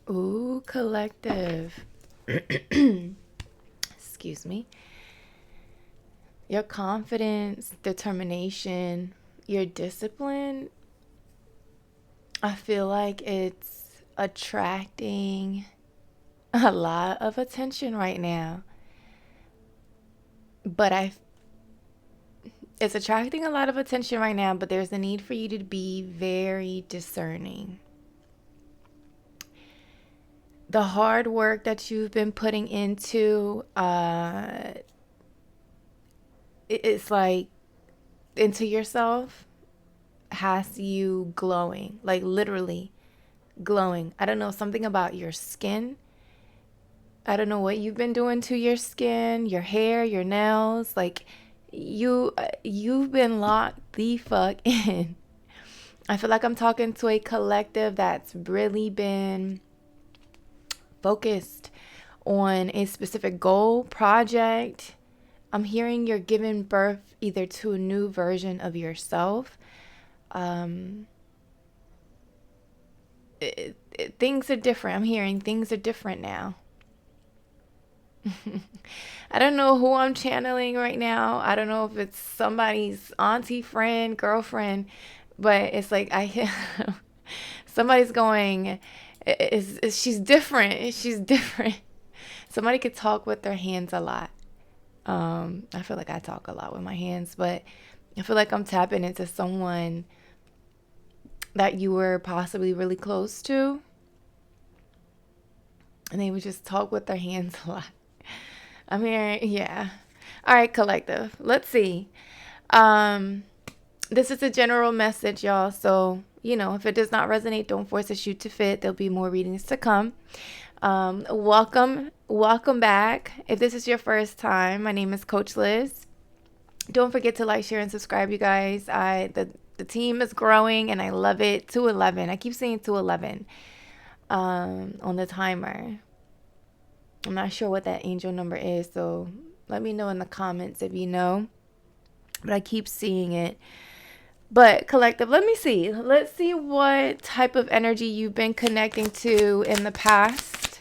Ooh, collective. Excuse me. Your confidence, determination, your discipline, I feel like it's attracting a lot of attention right now. But it's attracting a lot of attention right now, but there's a need for you to be very discerning. The hard work that you've been putting into it's like into yourself has you glowing, like literally glowing. I don't know, something about your skin. I don't know what you've been doing to your skin, your hair, your nails. Like you've been locked the fuck in. I feel like I'm talking to a collective that's really been focused on a specific goal, project. I'm hearing you're giving birth either to a new version of yourself. Um, things are different. I'm hearing things are different now. I don't know who I'm channeling right now. I don't know if it's somebody's auntie, friend, girlfriend, but it's like somebody's going, is she's different. She's different. Somebody could talk with their hands a lot. I feel like I talk a lot with my hands, but I feel like I'm tapping into someone that you were possibly really close to, and they would just talk with their hands a lot. I'm hearing, yeah. All right, collective. Let's see. Um, this is a general message, y'all. So, if it does not resonate, don't force a shoe to fit. There'll be more readings to come. Welcome back. If this is your first time, my name is Coach Liz. Don't forget to like, share, and subscribe, you guys. The team is growing, and I love it. 211. I keep saying 211 on the timer. I'm not sure what that angel number is, so let me know in the comments if you know. But I keep seeing it. But collective, let me see. Let's see what type of energy you've been connecting to in the past,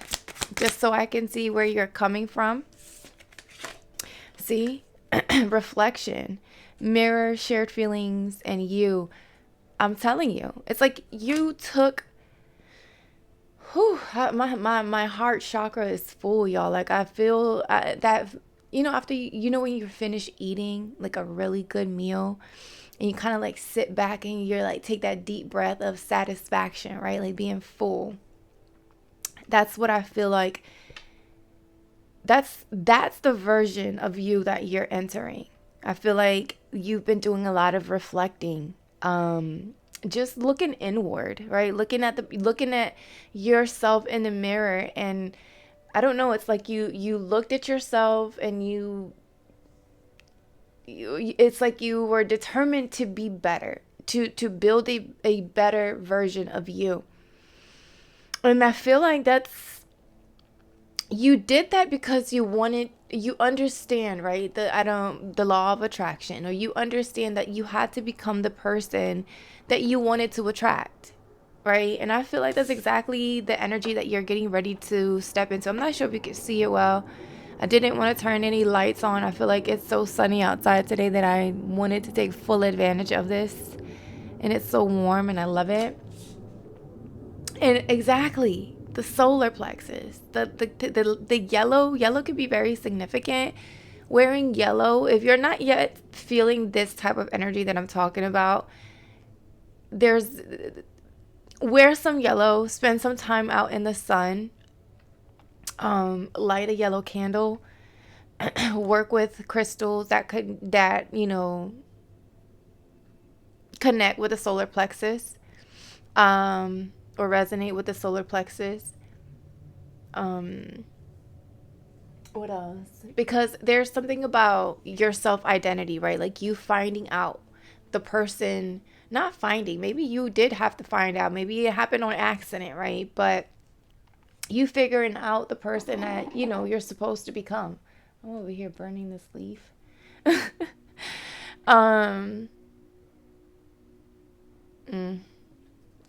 just so I can see where you're coming from. See? Reflection, mirror, shared feelings, and you. I'm telling you, it's like you took. Whew, my heart chakra is full, y'all. Like I feel that after when you finish eating like a really good meal, and you kind of like sit back and you're like take that deep breath of satisfaction, right? Like being full. That's what I feel like. That's the version of you that you're entering. I feel like you've been doing a lot of reflecting. Just looking inward, right? Looking at yourself in the mirror, and I don't know, it's like you looked at yourself and it's like you were determined to be better, to build a better version of you. And I feel like you did that because you understand, right? The law of attraction, or you understand that you had to become the person that you wanted to attract, right? And I feel like that's exactly the energy that you're getting ready to step into. I'm not sure if you can see it well. I didn't want to turn any lights on. I feel like it's so sunny outside today that I wanted to take full advantage of this. And it's so warm and I love it. And exactly, the solar plexus, the yellow could be very significant. Wearing yellow, if you're not yet feeling this type of energy that I'm talking about, there's wear some yellow, spend some time out in the sun, light a yellow candle, work with crystals that connect with the solar plexus, or resonate with the solar plexus. What else? Because there's something about your self identity, right? Like you finding out the person, not finding, maybe you did have to find out, maybe it happened on accident, right? But you figuring out the person that you're supposed to become. I'm over here burning this leaf. um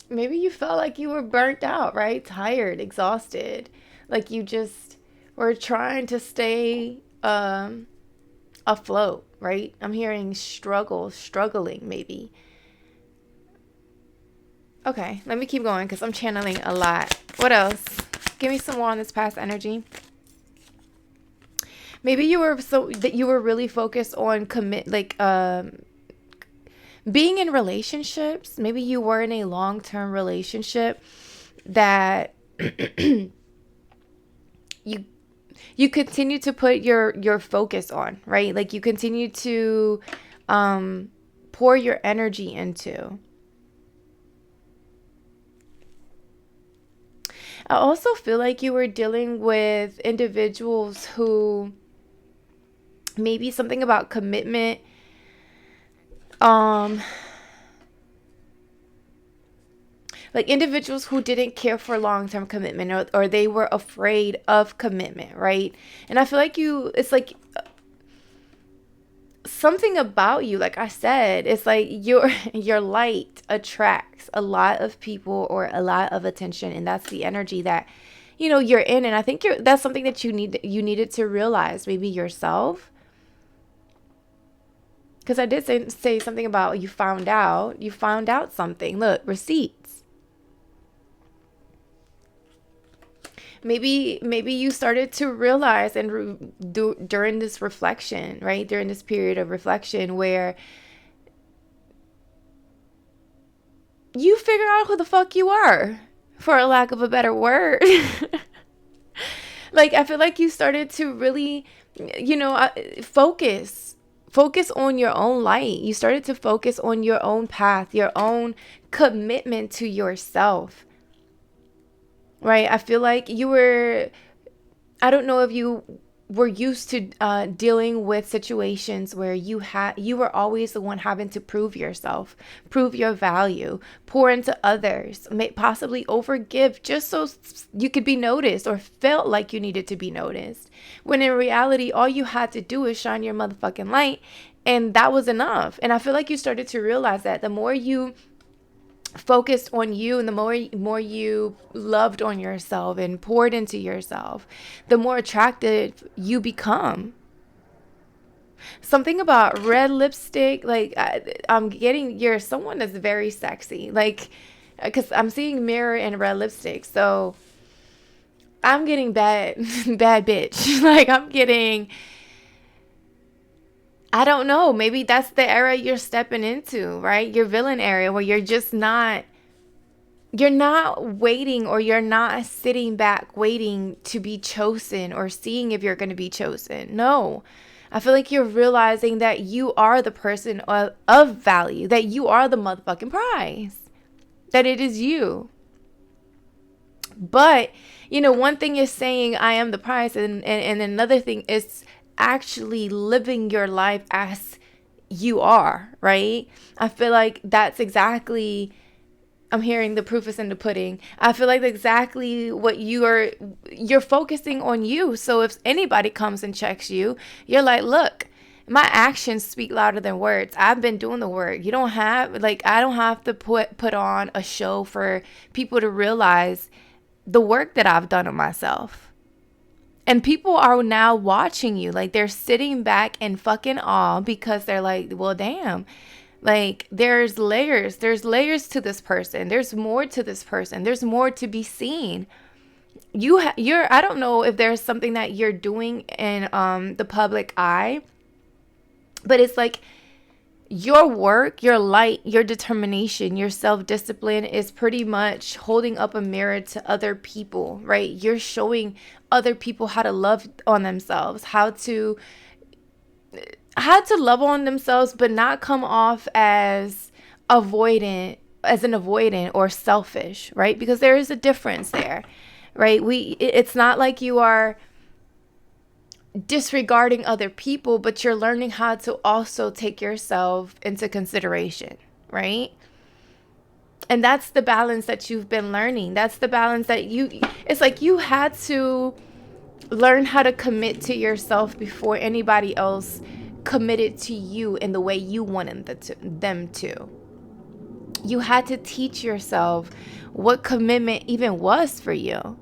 Maybe you felt like you were burnt out, right? Tired, exhausted. Like you just were trying to stay afloat, right? I'm hearing struggling maybe. Okay, let me keep going because I'm channeling a lot. What else? Give me some more on this past energy. Maybe you were so that you were really focused on being in relationships. Maybe you were in a long-term relationship that you you continue to put your focus on, right? Like you continue to pour your energy into. I also feel like you were dealing with individuals who maybe something about commitment um like individuals who didn't care for long-term commitment, or they were afraid of commitment, right? And I feel like it's like something about you, like I said, it's like your light attracts a lot of people or a lot of attention, and that's the energy that you're in. And I think that's something that you needed to realize, maybe yourself, because I did say something about you found out something. Look, receipts. Maybe you started to realize during this reflection, right? During this period of reflection where you figure out who the fuck you are, for a lack of a better word. Like I feel like you started to really, focus on your own light. You started to focus on your own path, your own commitment to yourself. Right? I feel like I don't know if you were used to dealing with situations where you were always the one having to prove yourself, prove your value, pour into others, possibly overgive just so you could be noticed, or felt like you needed to be noticed. When in reality, all you had to do is shine your motherfucking light, and that was enough. And I feel like you started to realize that the more you focused on you, and the more you loved on yourself and poured into yourself, the more attractive you become. Something about red lipstick, like I'm getting, you're someone that's very sexy, like, because I'm seeing mirror and red lipstick, so I'm getting bad bad bitch. Like I'm getting, I don't know, maybe that's the era you're stepping into, right? Your villain area, where you're not waiting, or you're not sitting back waiting to be chosen or seeing if you're going to be chosen. No. I feel like you're realizing that you are the person of value, that you are the motherfucking prize, that it is you. But, one thing is saying I am the prize, and another thing is actually living your life as you are, right? I feel like that's exactly, I'm hearing the proof is in the pudding. I feel like exactly what you're focusing on you. So if anybody comes and checks you, you're like, look, my actions speak louder than words. I've been doing the work. I don't have to put on a show for people to realize the work that I've done on myself. And people are now watching you. Like they're sitting back in fucking awe, because they're like, well, damn. Like there's layers to this person. There's more to this person. There's more to be seen. I don't know if there's something that you're doing in the public eye, but it's like your work, your light, your determination, your self-discipline is pretty much holding up a mirror to other people, right? You're showing other people how to love on themselves, how to love on themselves, but not come off as an avoidant or selfish, right? Because there is a difference there, right? It's not like you are disregarding other people, but you're learning how to also take yourself into consideration, right? And that's the balance that you've been learning. That's the balance that it's like you had to learn how to commit to yourself before anybody else committed to you in the way you wanted them to. You had to teach yourself what commitment even was for you.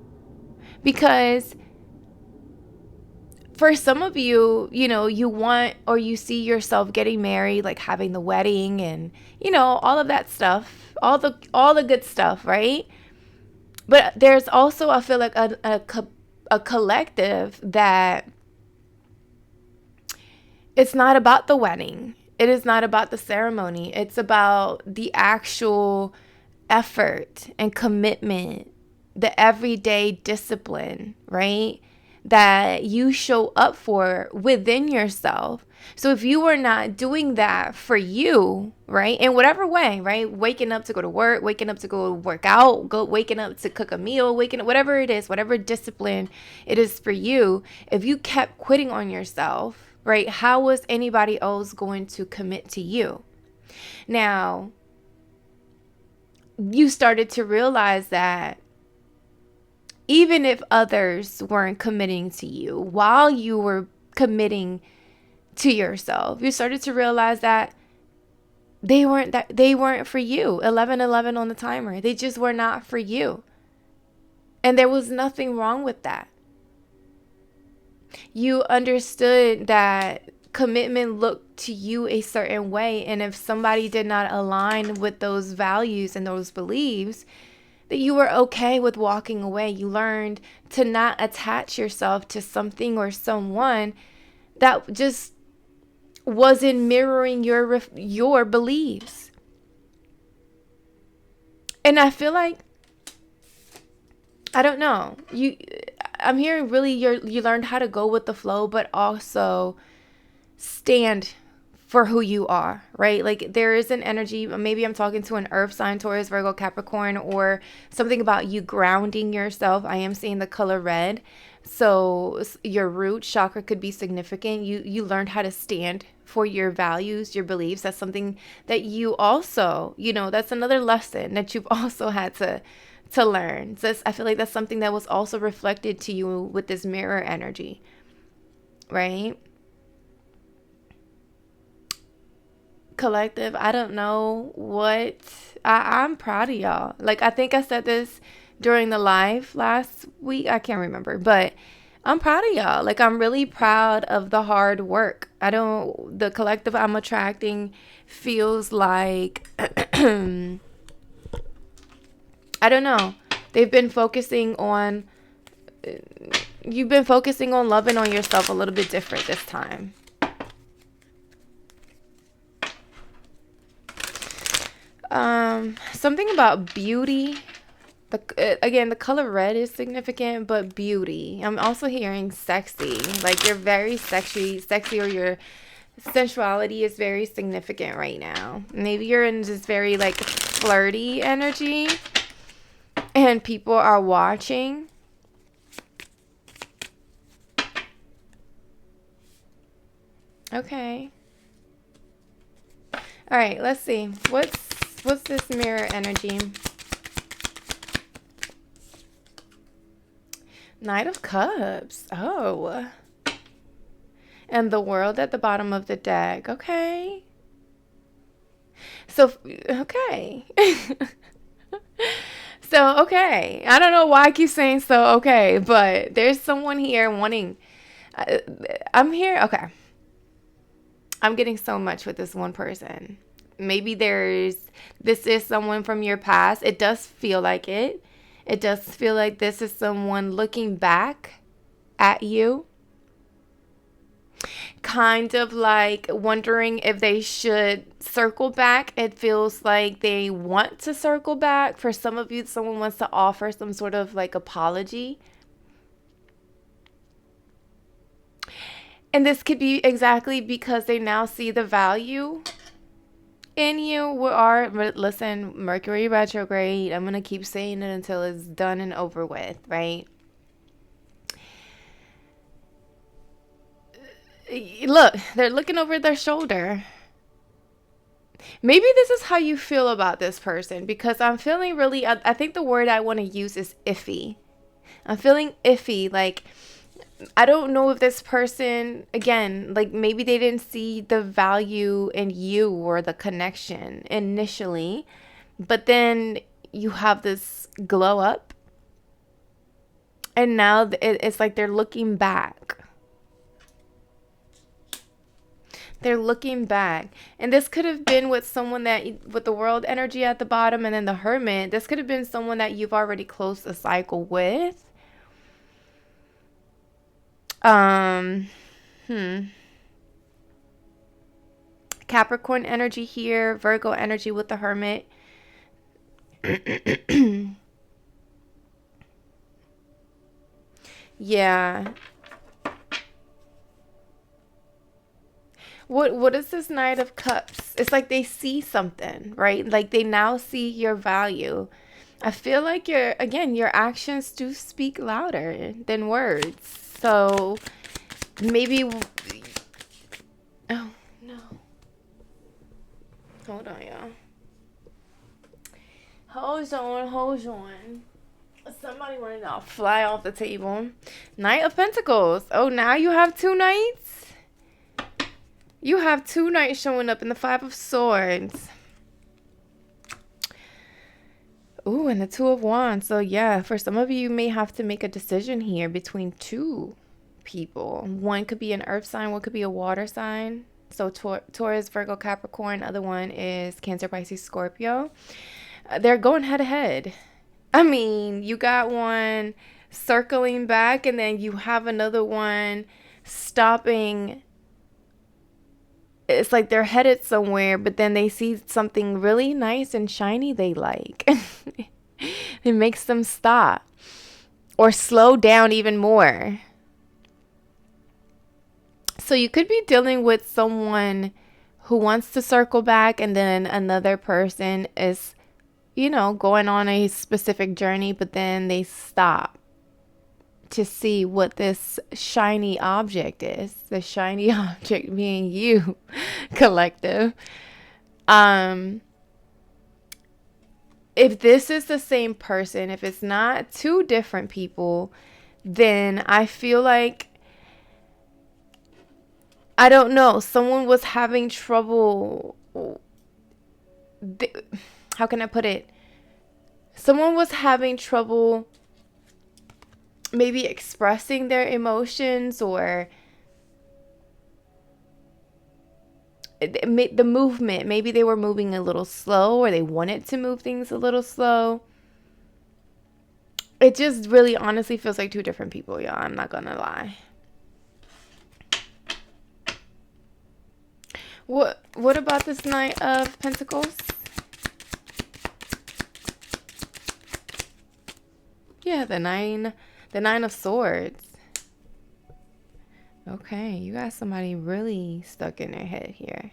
Because for some of you, you want or you see yourself getting married, like having the wedding and, all of that stuff, all the good stuff, right? But there's also, I feel like a collective that it's not about the wedding. It is not about the ceremony. It's about the actual effort and commitment, the everyday discipline, right? That you show up for within yourself. So if you are not doing that for you, right, in whatever way, right, waking up to go to work, waking up to go work out, waking up to cook a meal, waking up, whatever it is, whatever discipline it is for you, if you kept quitting on yourself, right, how was anybody else going to commit to you? Now, you started to realize that even if others weren't committing to you while you were committing to yourself, you started to realize that they weren't for you. 11:11 on the timer. They just were not for you. And there was nothing wrong with that. You understood that commitment looked to you a certain way, and if somebody did not align with those values and those beliefs, that you were okay with walking away. You learned to not attach yourself to something or someone that just wasn't mirroring your beliefs. And I feel like, I don't know, I'm hearing really you learned how to go with the flow, but also stand for who you are, right? Like there is an energy, maybe I'm talking to an earth sign, Taurus, Virgo, Capricorn, or something about you grounding yourself. I am seeing the color red. So your root chakra could be significant. You learned how to stand for your values, your beliefs. That's something that you also, that's another lesson that you've also had to learn. So I feel like that's something that was also reflected to you with this mirror energy, right? Collective, I don't know what, I'm proud of y'all. Like I think I said this during the live last week, I can't remember, but I'm proud of y'all. Like I'm really proud of the hard work. The collective I'm attracting feels like I don't know, you've been focusing on loving on yourself a little bit different this time. Something about beauty. Again, the color red is significant, but beauty. I'm also hearing sexy. Like you're very sexy, or your sensuality is very significant right now. Maybe you're in this very like flirty energy, and people are watching. Okay. All right, let's see. What's this mirror energy? Knight of Cups. Oh. And the World at the bottom of the deck. Okay. So, okay. So, okay. I don't know why I keep saying so, okay. But there's someone here wanting... I'm here. Okay. I'm getting so much with this one person. Maybe this is someone from your past. It does feel like it. It does feel like this is someone looking back at you. Kind of like wondering if they should circle back. It feels like they want to circle back. For some of you, someone wants to offer some sort of like apology. And this could be exactly because they now see the value in you. Listen, Mercury retrograde. I'm going to keep saying it until it's done and over with, right? Look, they're looking over their shoulder. Maybe this is how you feel about this person, because I'm feeling really, I think the word I want to use is iffy. I'm feeling iffy, like, I don't know if this person, again, like maybe they didn't see the value in you or the connection initially. But then you have this glow up, and now it's like they're looking back. They're looking back. And this could have been with someone that, with the world energy at the bottom and then the hermit, this could have been someone that you've already closed the cycle with. Capricorn energy here, Virgo energy with the hermit. Yeah. What is this Knight of Cups? It's like they see something, right? Like they now see your value. I feel like your actions do speak louder than words. So maybe, oh no. Hold on, y'all. Hold on. Somebody wanted to fly off the table. Knight of Pentacles. Oh, now you have two knights? You have two knights showing up in the Five of Swords. Ooh, and the Two of Wands. So yeah, for some of you, you may have to make a decision here between two people. One could be an earth sign, one could be a water sign. So Taurus, Virgo, Capricorn. Other one is Cancer, Pisces, Scorpio. They're going head to head. I mean, you got one circling back, and then you have another one stopping. It's like they're headed somewhere, but then they see something really nice and shiny they like. It makes them stop or slow down even more. So you could be dealing with someone who wants to circle back, and then another person is, going on a specific journey, but then they stop to see what this shiny object is. The shiny object being you, collective. If this is the same person, if it's not two different people, then I feel like, I don't know, someone was having trouble. How can I put it? Someone was having trouble maybe expressing their emotions, or the movement. Maybe they were moving a little slow, or they wanted to move things a little slow. It just really honestly feels like two different people, y'all. I'm not gonna lie. What about this Knight of Pentacles? Yeah, the nine of Swords. Okay, you got somebody really stuck in their head here.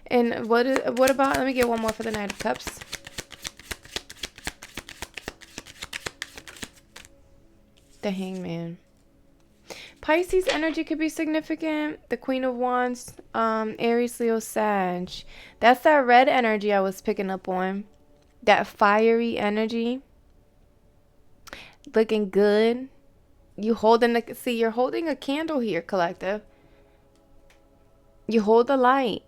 And what about, let me get one more for the Knight of Cups. The Hangman. Pisces energy could be significant. The Queen of Wands, Aries, Leo, Sag. That's that red energy I was picking up on. That fiery energy. Looking good. You're holding a candle here, collective. You hold the light.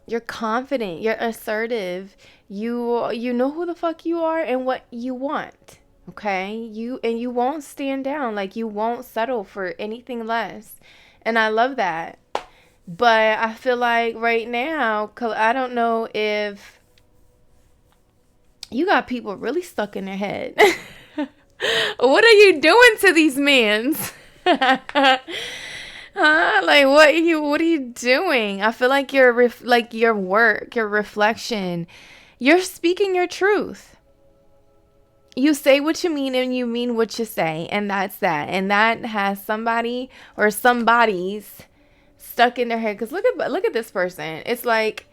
You're confident. You're assertive. You know who the fuck you are and what you want. Okay? You won't stand down. Like, you won't settle for anything less. And I love that. But I feel like right now, I don't know if you got people really stuck in their head. What are you doing to these mans? Like, what are you doing? I feel like your work, your reflection, you're speaking your truth. You say what you mean, and you mean what you say, and that's that. And that has somebody or somebody's stuck in their head. Because look at this person. It's like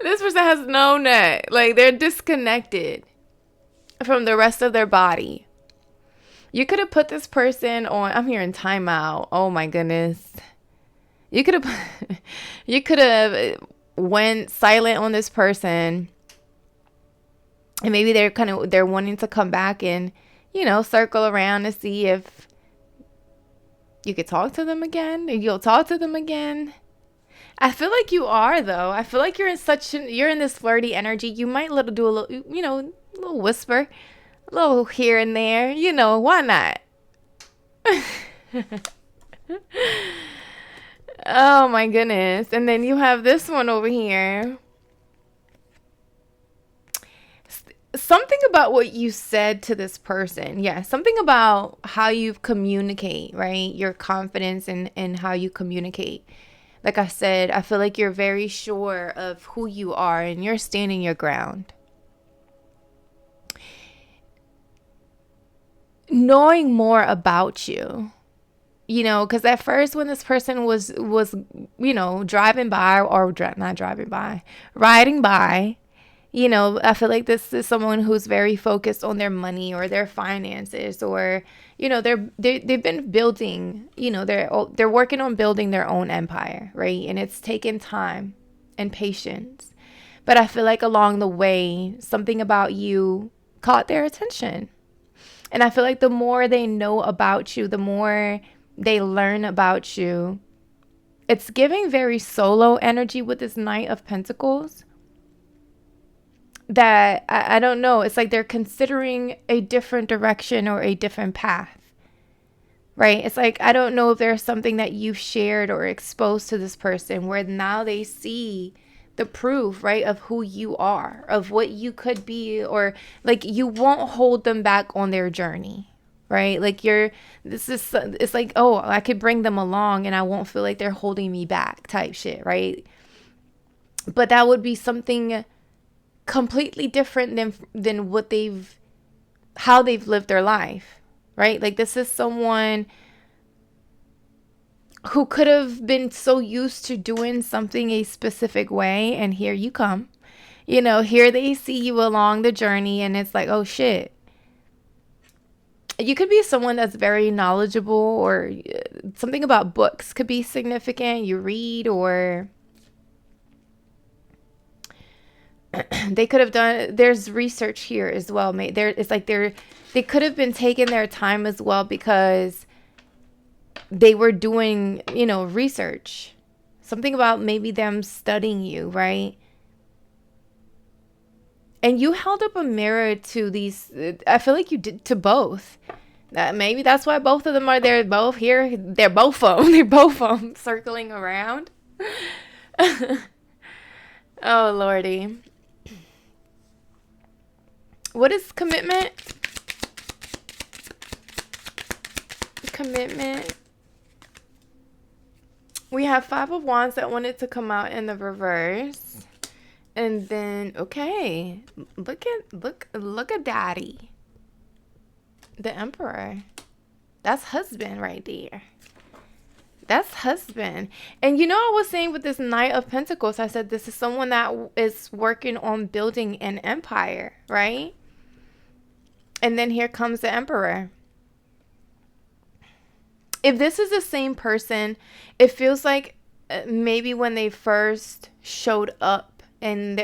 this person has no net. Like, they're disconnected from the rest of their body. You could have put this person on, I'm hearing timeout. Oh my goodness. You could have went silent on this person. And maybe they're wanting to come back and, circle around to see if you could talk to them again, or you'll talk to them again. I feel like you are though. I feel like you're in this flirty energy. You might do a little, a little whisper, a little here and there. Why not? Oh my goodness. And then you have this one over here. Something about what you said to this person. Yeah, something about how you communicate, right? Your confidence and how you communicate. Like I said, I feel like you're very sure of who you are and you're standing your ground. Knowing more about you, because at first when this person was driving by or not driving by, riding by, I feel like this is someone who's very focused on their money or their finances, or they've been building, they're working on building their own empire, right? And it's taken time and patience. But I feel like along the way, something about you caught their attention. And I feel like the more they know about you, the more they learn about you. It's giving very solo energy with this Knight of Pentacles. That I don't know. It's like they're considering a different direction or a different path. Right? It's like, I don't know if there's something that you've shared or exposed to this person where now they see the proof, right, of who you are, of what you could be, or like you won't hold them back on their journey, right? Like it's like, oh, I could bring them along and I won't feel like they're holding me back type shit, right? But that would be something completely different than how they've lived their life, right? Like this is someone who could have been so used to doing something a specific way, and here you come. Here they see you along the journey, and it's like, oh shit. You could be someone that's very knowledgeable, or something about books could be significant. You read, or they could have done, there's research here as well. It's like they could have been taking their time as well because they were doing, research. Something about maybe them studying you, right? And you held up a mirror to these, I feel like you did to both. Maybe that's why both of them are there, both here. They're both them. They're both them circling around. Oh, Lordy. What is commitment? Commitment. We have 5 of Wands that wanted to come out in the reverse. And then, okay, look at Daddy. The Emperor. That's husband right there. That's husband. And I was saying with this Knight of Pentacles, I said this is someone that is working on building an empire, right? And then here comes the Emperor. If this is the same person, it feels like maybe when they first showed up in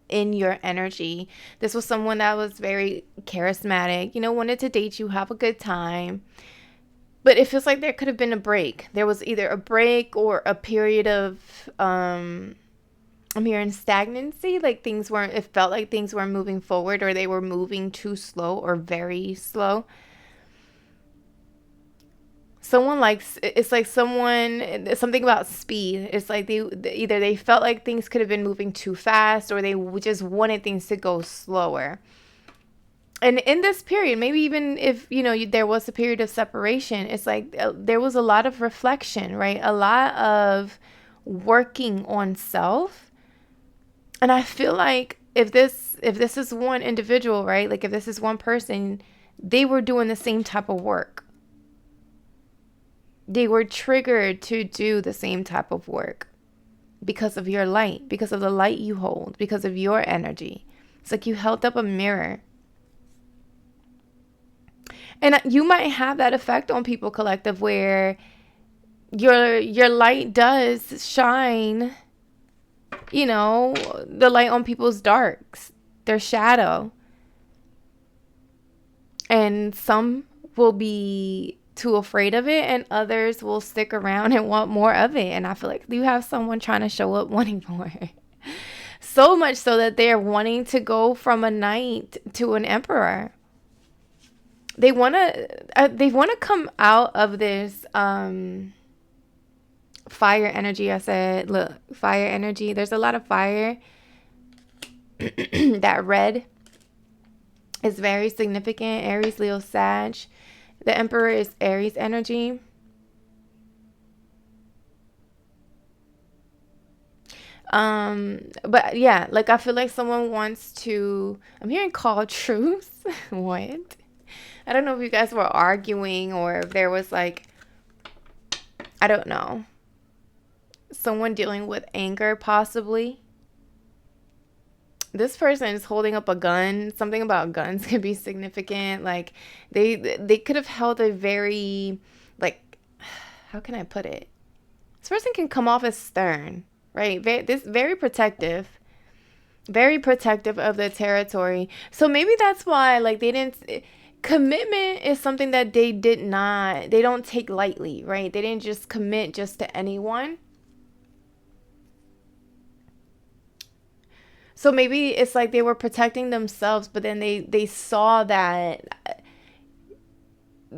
in your energy, this was someone that was very charismatic, wanted to date you, have a good time. But it feels like there could have been a break. There was either a break or a period of I'm hearing stagnancy, like it felt like things weren't moving forward, or they were moving too slow or very slow. It's like something about speed. It's like they felt like things could have been moving too fast, or they just wanted things to go slower. And in this period, maybe even if, there was a period of separation, it's like there was a lot of reflection, right? A lot of working on self. And I feel like if this is one individual, right? Like if this is one person, they were doing the same type of work. They were triggered to do the same type of work because of your light, because of the light you hold, because of your energy. It's like you held up a mirror. And you might have that effect on people, collective, where your light does shine, the light on people's darks, their shadow. And some will be too afraid of it, and others will stick around and want more of it. And I feel like you have someone trying to show up wanting more. So much so that they're wanting to go from a knight to an emperor. They want to come out of this fire energy. I said, look, fire energy. There's a lot of fire. That red is very significant. Aries, Leo, Sag. The Emperor is Aries energy. But yeah, like I feel like someone wants to, I'm hearing call truth. What? I don't know if you guys were arguing or if there was like, I don't know, someone dealing with anger possibly. This person is holding up a gun. Something about guns could be significant. Like they could have held a very, like, how can I put it? This person can come off as stern, right? Very protective of the territory. So maybe that's why, like, they didn't. Commitment is something that they don't take lightly, right? They didn't just commit just to anyone. So maybe it's like they were protecting themselves, but then they saw that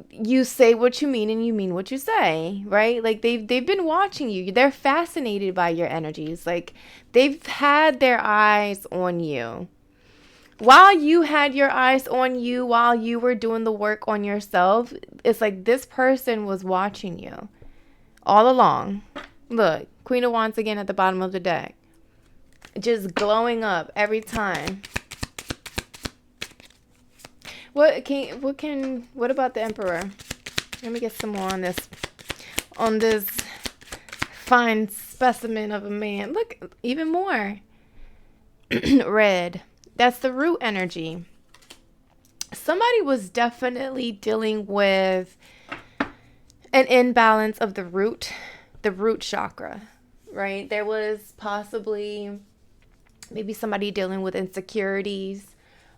you say what you mean and you mean what you say, right? Like they've been watching you. They're fascinated by your energies. Like they've had their eyes on you. While you had your eyes on you, while you were doing the work on yourself, it's like this person was watching you all along. Look, Queen of Wands again at the bottom of the deck. Just glowing up every time. What about the Emperor? Let me get some more on this fine specimen of a man. Look, even more. Red. That's the root energy. Somebody was definitely dealing with an imbalance of the root chakra, right? There was possibly maybe somebody dealing with insecurities,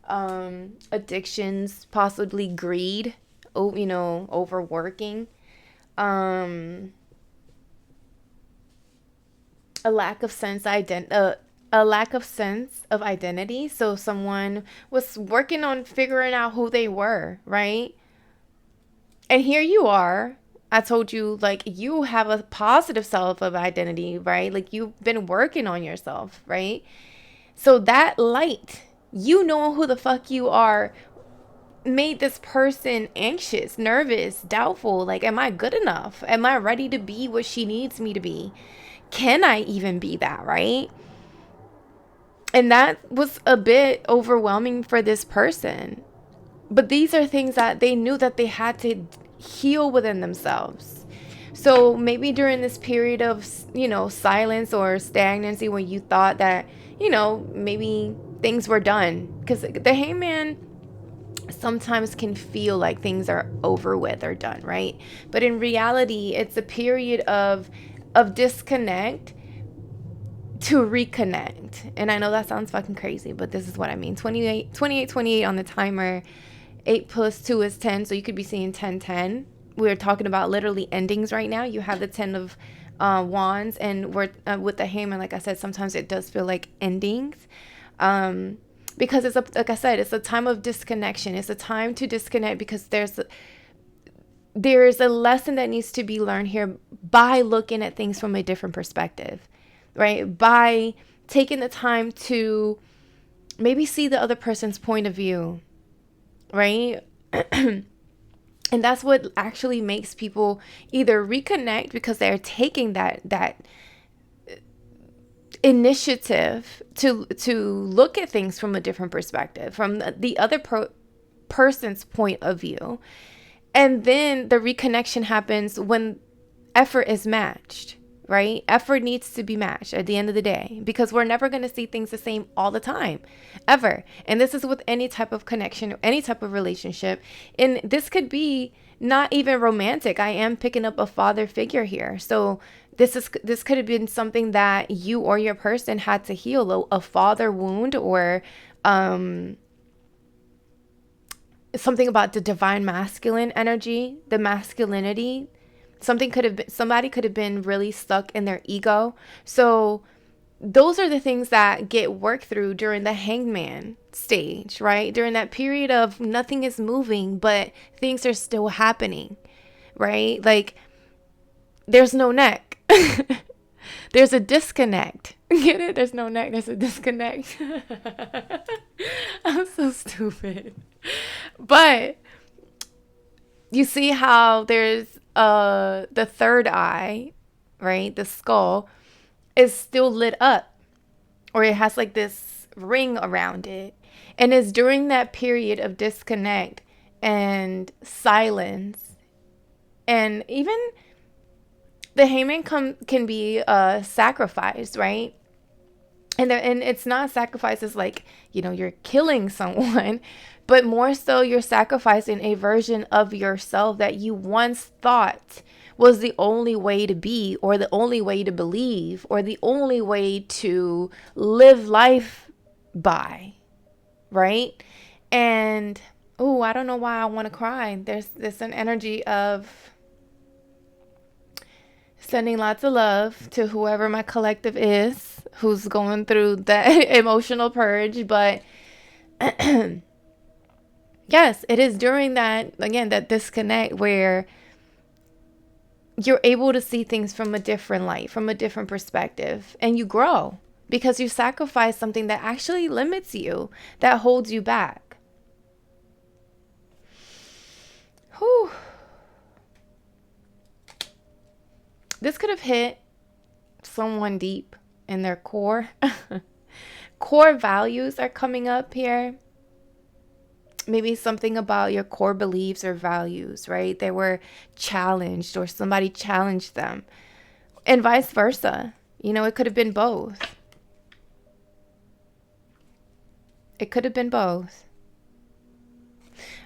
addictions, possibly greed, overworking, a lack of sense of identity. So someone was working on figuring out who they were, right? And here you are. I told you, like, you have a positive self of identity, right? Like you've been working on yourself, right? So that light, you know who the fuck you are, made this person anxious, nervous, doubtful. Like, am I good enough? Am I ready to be what she needs me to be? Can I even be that, right? And that was a bit overwhelming for this person. But these are things that they knew that they had to heal within themselves. So maybe during this period of, silence or stagnancy when you thought that, maybe things were done. Because the hangman sometimes can feel like things are over with or done, right? But in reality, it's a period of disconnect to reconnect. And I know that sounds fucking crazy, but this is what I mean. 28 on the timer. 8 plus 2 is 10, so you could be seeing 10. We're talking about literally endings right now. You have the 10 of wands, and we're with the hangman. Like I said, sometimes it does feel like endings, because like I said, it's a time of disconnection. It's a time to disconnect because there's a lesson that needs to be learned here by looking at things from a different perspective, right? By taking the time to maybe see the other person's point of view, right? And that's what actually makes people either reconnect because they're taking that initiative to look at things from a different perspective, from the other person's point of view. And then the reconnection happens when effort is matched, right? Effort needs to be matched at the end of the day, because we're never going to see things the same all the time, ever. And this is with any type of connection or any type of relationship. And this could be not even romantic. I am picking up a father figure here. So this could have been something that you or your person had to heal, a father wound, or something about the divine masculine energy, the masculinity. Somebody could have been really stuck in their ego. So those are the things that get worked through during the hangman stage, right? During that period of nothing is moving, but things are still happening, right? Like there's no neck. There's a disconnect. Get it? There's no neck. There's a disconnect. I'm so stupid. But you see how there's the third eye, right? The skull is still lit up, or it has like this ring around it. And it's during that period of disconnect and silence, and even the hangman can be sacrificed, right? And it's not sacrifices like, you're killing someone, but more so you're sacrificing a version of yourself that you once thought was the only way to be, or the only way to believe, or the only way to live life by, right? And, oh, I don't know why I want to cry. There's an energy of sending lots of love to whoever my collective is who's going through that emotional purge. But yes, it is during that, again, that disconnect where you're able to see things from a different light, from a different perspective, and you grow because you sacrifice something that actually limits you, that holds you back. Whew. This could have hit someone deep in their core. Core values are coming up here. Maybe something about your core beliefs or values, right? They were challenged, or somebody challenged them, and vice versa. It could have been both. It could have been both.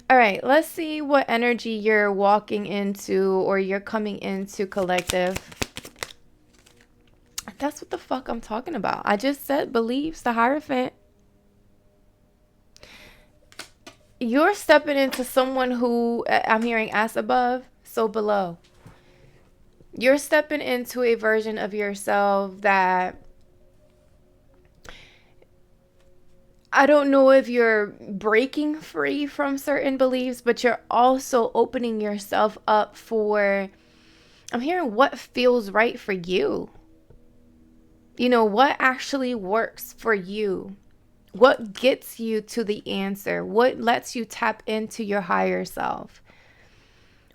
All right, let's see what energy you're walking into, or you're coming into, collective. That's what the fuck I'm talking about. I just said beliefs, the Hierophant. You're stepping into someone who, I'm hearing as above, so below. You're stepping into a version of yourself that, I don't know if you're breaking free from certain beliefs, but you're also opening yourself up for, I'm hearing, what feels right for you. What actually works for you. What gets you to the answer? What lets you tap into your higher self?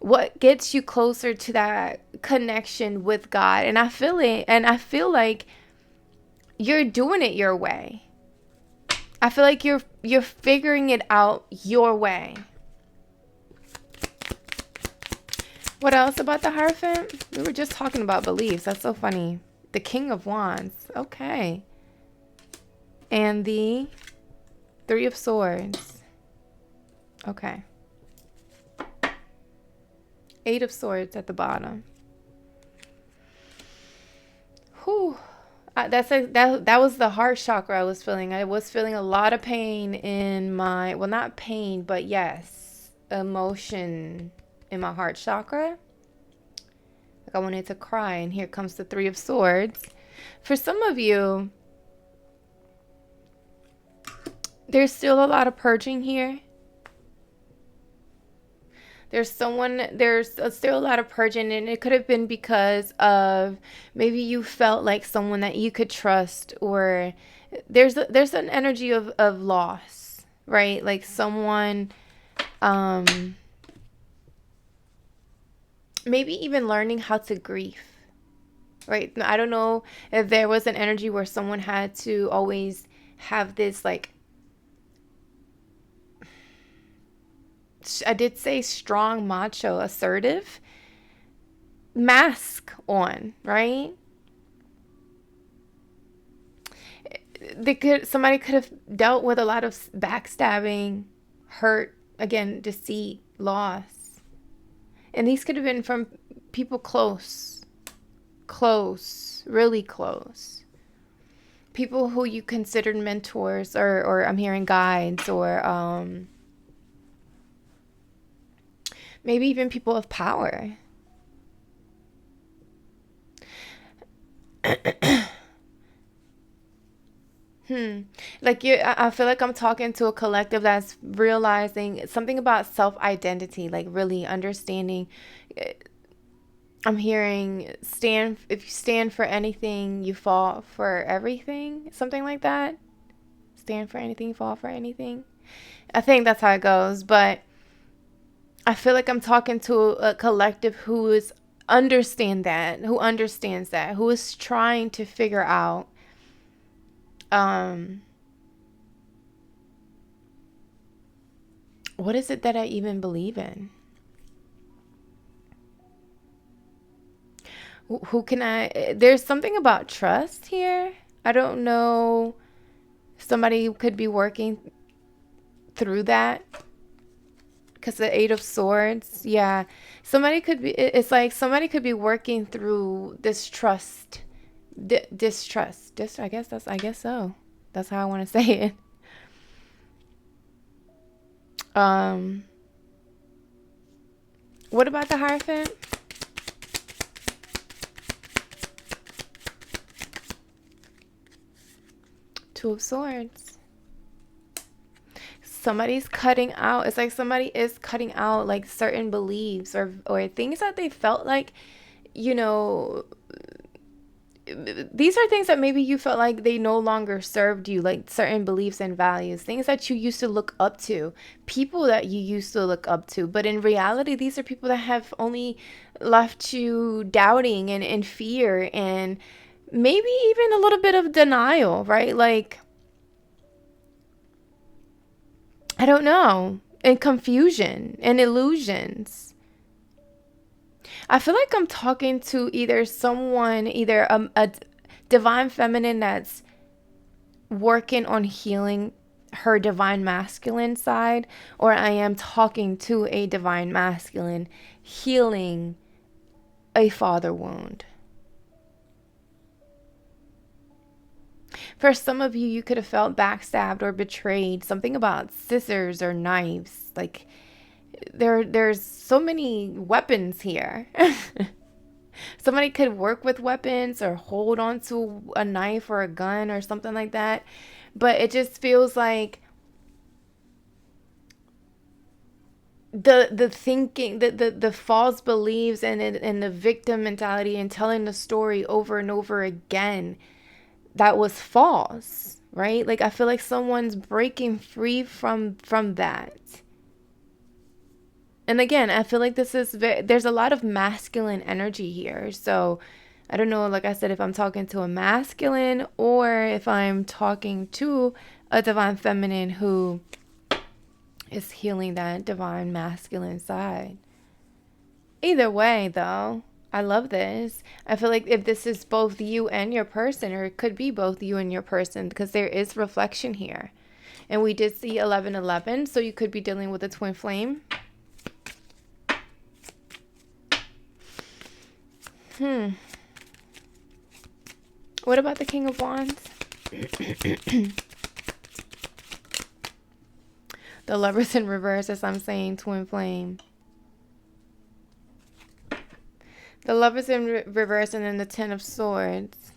What gets you closer to that connection with God? And I feel it, and I feel like you're doing it your way. I feel like you're figuring it out your way. What else about the Hierophant? We were just talking about beliefs. That's so funny. The King of Wands. Okay. And the Three of Swords. Okay. Eight of Swords at the bottom. Whew. That was the heart chakra I was feeling. I was feeling a lot of pain in my, well, not pain, but yes, emotion in my heart chakra. Like I wanted to cry, and here comes the Three of Swords. For some of you, there's still a lot of purging here. There's still a lot of purging, and it could have been because of maybe you felt like someone that you could trust, or there's an energy of loss, right? Like someone, maybe even learning how to grieve, right? I don't know if there was an energy where someone had to always have this, like, I did say strong, macho, assertive mask on, right? Somebody could have dealt with a lot of backstabbing, hurt, again, deceit, loss. And these could have been from people close, really close. People who you considered mentors, or I'm hearing guides, or Maybe even people of power. Like I feel like I'm talking to a collective that's realizing something about self-identity, like really understanding. I'm hearing stand if you stand for anything, you fall for everything, something like that. Stand for anything, fall for anything. I think that's how it goes, but I feel like I'm talking to a collective who is who understands that, who is trying to figure out um what is it that I even believe in? Who can I there's something about trust here. I don't know. Somebody could be working through that because the Eight of Swords, yeah, somebody could be, it's like somebody could be working through this trust, distrust, I guess so, that's how I want to say it. um what about the Hierophant? Two of Swords. Somebody's cutting out, it's like somebody is cutting out like certain beliefs or things that they felt like, you know, these are things that maybe you felt like they no longer served you, like certain beliefs and values, things that you used to look up to, people that you used to look up to. But in reality, these are people that have only left you doubting and in fear and maybe even a little bit of denial, right? Like, I don't know, and confusion and illusions. I feel like I'm talking to either a divine feminine that's working on healing her divine masculine side, or I am talking to a divine masculine healing a father wound. For some of you, you could have felt backstabbed or betrayed. Something about scissors or knives. Like there's so many weapons here. Somebody could work with weapons or hold on to a knife or a gun or something like that. But it just feels like the thinking, the false beliefs and the victim mentality and telling the story over and over again that was false, right? Like I feel like someone's breaking free from that. And again, I feel like there's a lot of masculine energy here. So I don't know, like I said, if I'm talking to a masculine or if I'm talking to a divine feminine who is healing that divine masculine side. Either way, though, I love this. I feel like if this is both you and your person, or it could be both you and your person, because there is reflection here. And we did see 1111, so you could be dealing with a twin flame. What about the King of Wands? The Lovers in reverse, as I'm saying, twin flame. The Lovers in reverse, and then the Ten of Swords.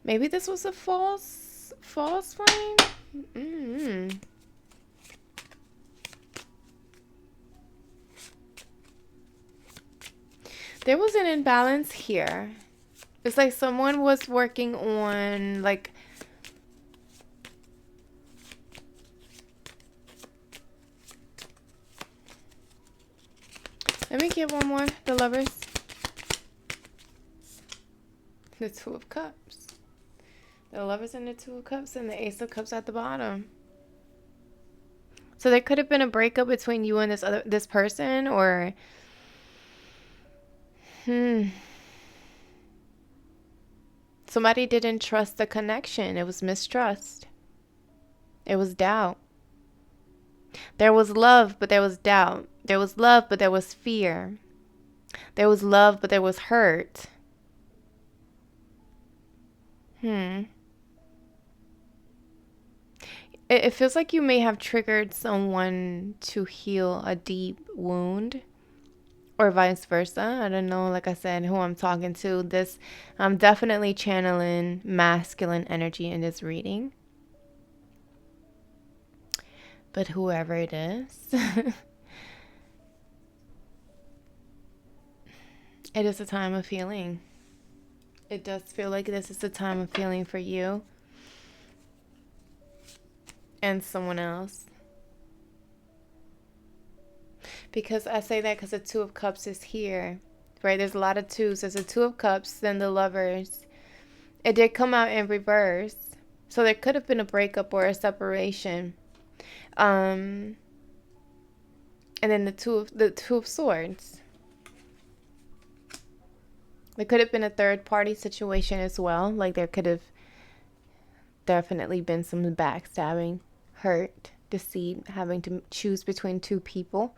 Maybe this was a false flame. There was an imbalance here. It's like someone was working on like let me get one more. The Lovers. The Two of Cups. The Lovers and the Two of Cups and the Ace of Cups at the bottom. So there could have been a breakup between you and this person, or somebody didn't trust the connection. It was mistrust. It was doubt. There was love, but there was doubt. There was love, but there was fear. There was love, but there was hurt. Hmm. It feels like you may have triggered someone to heal a deep wound, or vice versa. I don't know, like I said, who I'm talking to. This, I'm definitely channeling masculine energy in this reading. But whoever it is, it is a time of healing. It does feel like this is a time of healing for you and someone else. Because I say that because the Two of Cups is here, right? There's a lot of twos. There's a Two of Cups, then the Lovers. It did come out in reverse. So there could have been a breakup or a separation. And then the two of Swords. There could have been a third party situation as well. Like there could have definitely been some backstabbing, hurt, deceit, having to choose between two people.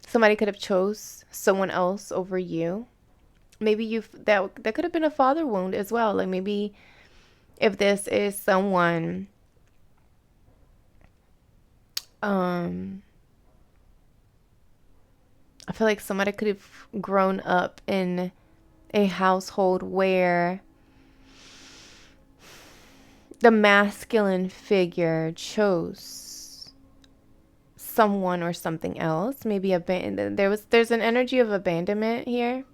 Somebody could have chose someone else over you. Maybe that could have been a father wound as well. Like maybe if this is someone I feel like somebody could have grown up in a household where the masculine figure chose someone or something else. Maybe there's an energy of abandonment here.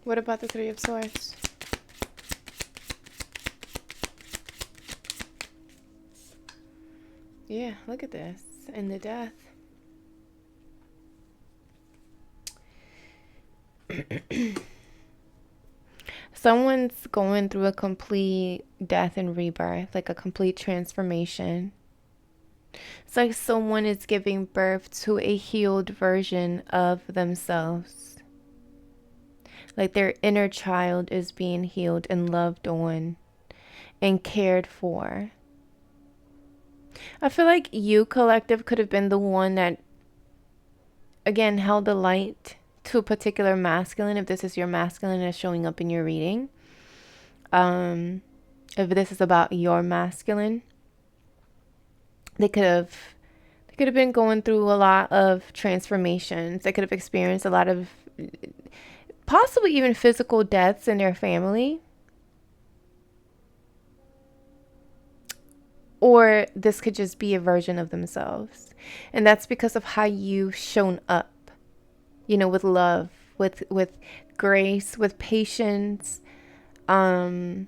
What about the Three of Swords? Yeah, look at this. And the Death. Someone's going through a complete death and rebirth, like a complete transformation. It's like someone is giving birth to a healed version of themselves. Like their inner child is being healed and loved on and cared for. I feel like you, collective, could have been the one that, again, held the light to a particular masculine, if this is your masculine that's showing up in your reading. If this is about your masculine, they could have been going through a lot of transformations. They could have experienced a lot of possibly even physical deaths in their family. Or this could just be a version of themselves. And that's because of how you've shown up, with love, with grace, with patience. Children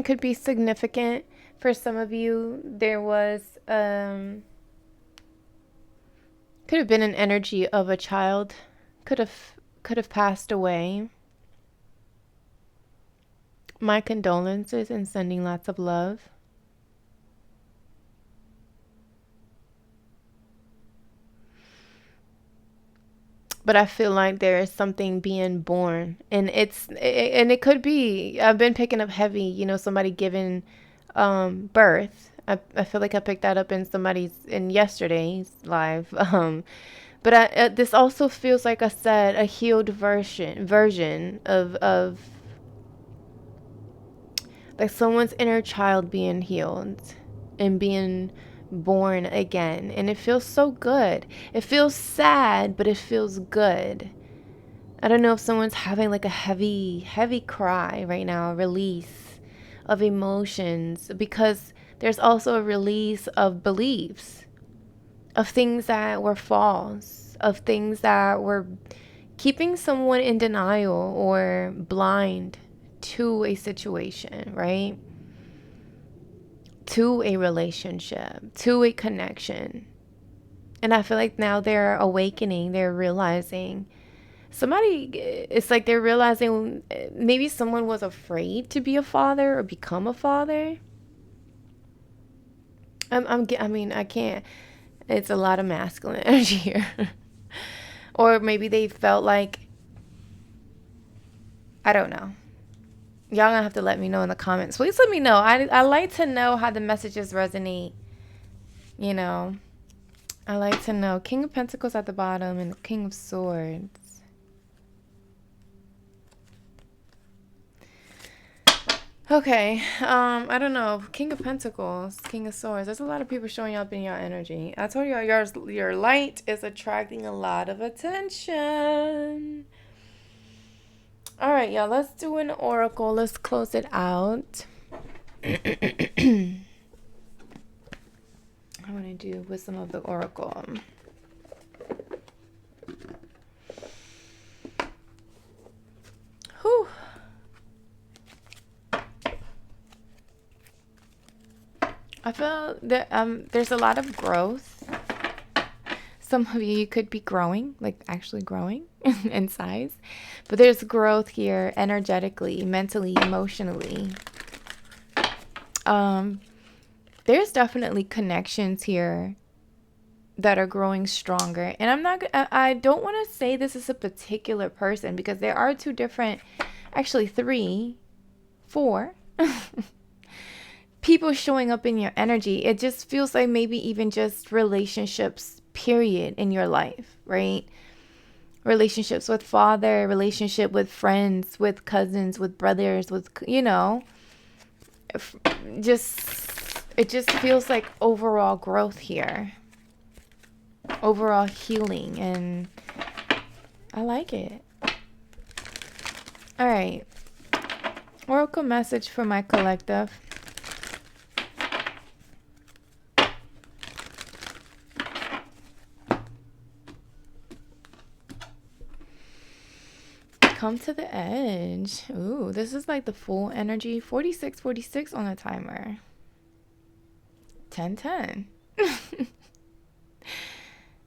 could be significant for some of you. There was could have been an energy of a child could have passed away. My condolences and sending lots of love. But I feel like there is something being born, and it could be, I've been picking up heavy, somebody giving birth. I feel like I picked that up in yesterday's live. But this also feels, like I said, a healed version of like someone's inner child being healed and being born again. And it feels so good. It feels sad, but it feels good. I don't know if someone's having like a heavy cry right now, a release of emotions, because there's also a release of beliefs, of things that were false, of things that were keeping someone in denial or blind to a situation, right? To a relationship, to a connection. And I feel like now they're awakening, they're realizing it's like they're realizing maybe someone was afraid to be a father or become a father. I mean, I can't, it's a lot of masculine energy here. Or maybe they felt like, I don't know. Y'all gonna have to let me know in the comments. Please let me know. I like to know how the messages resonate. You know, I like to know. King of Pentacles at the bottom and the King of Swords. Okay, I don't know. King of Pentacles, King of Swords. There's a lot of people showing up in your energy. I told you your light is attracting a lot of attention. All right, y'all. Let's do an oracle. Let's close it out. I want to do Wisdom of the Oracle. Whew. I feel that there's a lot of growth. Some of you could be growing, like actually growing in size. But there's growth here energetically, mentally, emotionally. There's definitely connections here that are growing stronger. And I don't want to say this is a particular person because there are two different, actually 3, 4 people showing up in your energy. It just feels like maybe even just relationships, period, in your life, right? Relationships with father, relationship with friends, with cousins, with brothers, with, you know, it just feels like overall growth here. Overall healing, and I like it. All right. Oracle message for my collective. Come to the edge. Ooh, this is like the full energy. 46 on the timer. 10.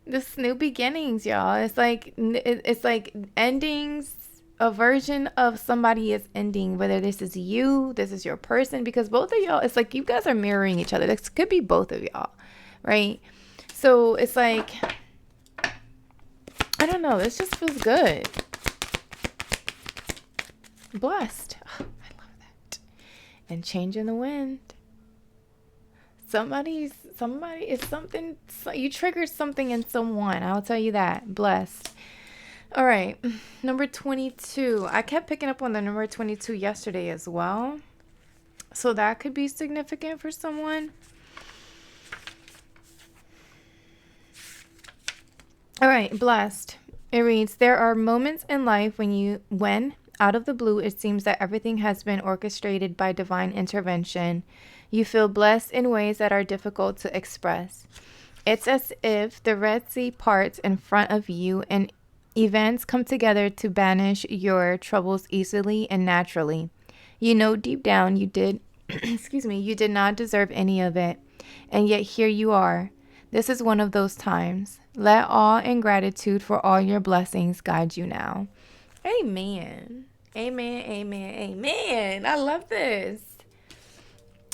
This new beginnings, y'all. It's like endings. A version of somebody is ending, whether this is you, this is your person, because both of y'all, it's like you guys are mirroring each other. This could be both of y'all, right? So it's like, I don't know. This just feels good. Blessed. Oh, I love that. And changing the wind. Somebody is something, you triggered something in someone. I'll tell you that. Blessed. All right. Number 22. I kept picking up on the number 22 yesterday as well. So that could be significant for someone. All right. Blessed. It reads, there are moments in life when out of the blue, it seems that everything has been orchestrated by divine intervention. You feel blessed in ways that are difficult to express. It's as if the Red Sea parts in front of you and events come together to banish your troubles easily and naturally. You know deep down you did, you did not deserve any of it. And yet here you are. This is one of those times. Let awe and gratitude for all your blessings guide you now. Amen. Amen, amen, amen. I love this.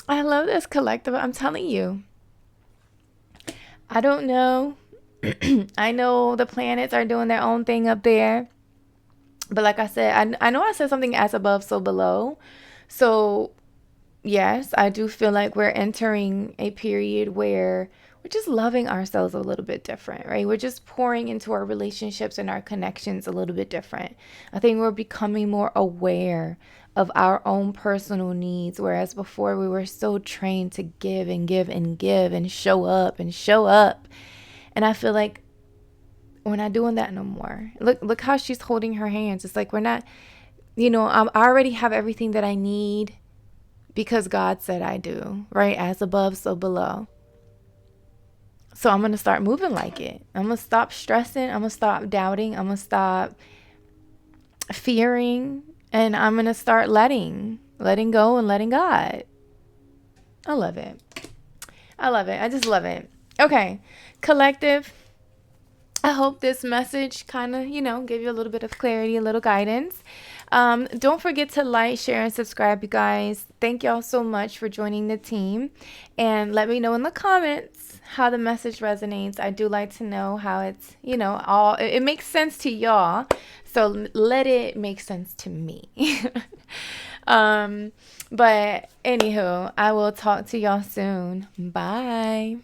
I love this collective. I'm telling you. I don't know. I know the planets are doing their own thing up there. But like I said, I know I said something as above, so below. So, yes, I do feel like we're entering a period where we're just loving ourselves a little bit different, right? We're just pouring into our relationships and our connections a little bit different. I think we're becoming more aware of our own personal needs, whereas before we were so trained to give and give and give and show up and show up. And I feel like we're not doing that no more. Look how she's holding her hands. It's like we're not, I already have everything that I need because God said I do, right? As above, so below. So I'm going to start moving like it. I'm going to stop stressing. I'm going to stop doubting. I'm going to stop fearing. And I'm going to start letting go and letting God. I love it. I just love it. Okay. Collective. I hope this message kind of, gave you a little bit of clarity, a little guidance. Don't forget to like, share, and subscribe, you guys. Thank y'all so much for joining the team. And let me know in the comments how the message resonates. I do like to know how it's, it makes sense to y'all. So let it make sense to me. um, but anywho, I will talk to y'all soon. Bye.